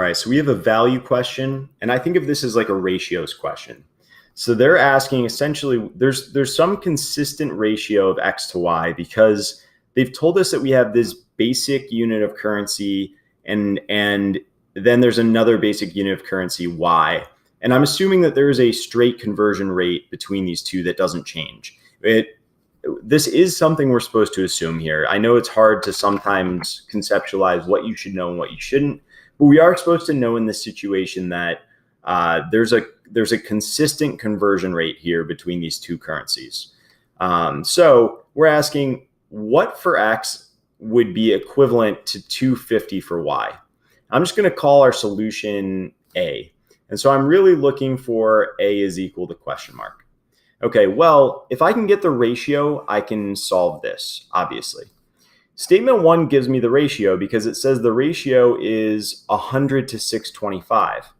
right, so we have a value question, and I think of this as like a ratios question. So they're asking essentially, there's some consistent ratio of X to Y because they've told us that we have this basic unit of currency and then there's another basic unit of currency, Y. And I'm assuming that there is a straight conversion rate between these two that doesn't change. This is something we're supposed to assume here. I know it's hard to sometimes conceptualize what you should know and what you shouldn't, but we are supposed to know in this situation that there's a consistent conversion rate here between these two currencies. So we're asking what for X would be equivalent to 250 for Y. I'm just going to call our solution A. And so I'm really looking for A is equal to question mark. Okay, well, if I can get the ratio, I can solve this, obviously. Statement 1 gives me the ratio because it says the ratio is 100 to 625.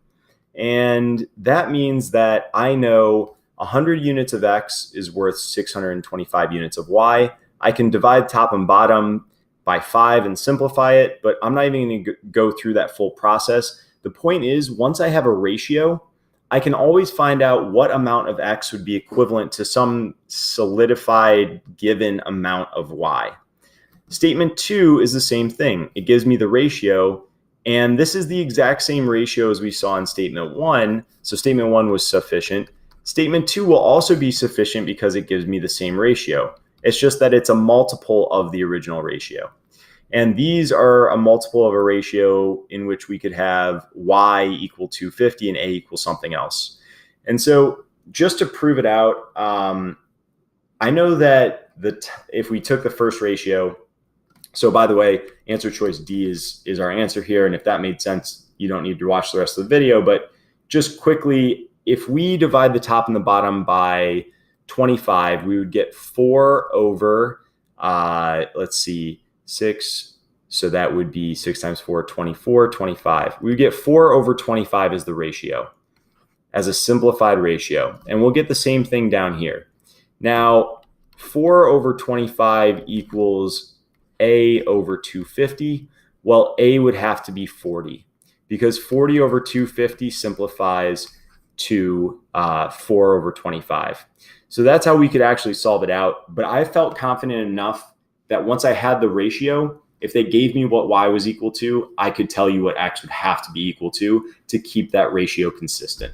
And that means that I know 100 units of X is worth 625 units of Y. I can divide top and bottom by 5 and simplify it, but I'm not even going to go through that full process. The point is, once I have a ratio, I can always find out what amount of X would be equivalent to some solidified given amount of Y. Statement 2 is the same thing. It gives me the ratio, and this is the exact same ratio as we saw in statement 1. So statement 1 was sufficient. Statement 2 will also be sufficient because it gives me the same ratio. It's just that it's a multiple of the original ratio. And these are a multiple of a ratio in which we could have Y equal 250 and A equal something else. And so just to prove it out, I know that if we took the first ratio, so by the way, answer choice D is our answer here. And if that made sense, you don't need to watch the rest of the video. But just quickly, if we divide the top and the bottom by 25, we would get 4 over, let's see, 6. So that would be 6 times 4, 24, 25. We would get 4 over 25 as the ratio, as a simplified ratio. And we'll get the same thing down here. Now, 4 over 25 equals A over 250. Well, A would have to be 40 because 40 over 250 simplifies to 4 over 25. So that's how we could actually solve it out. But I felt confident enough that once I had the ratio, if they gave me what Y was equal to, I could tell you what X would have to be equal to keep that ratio consistent.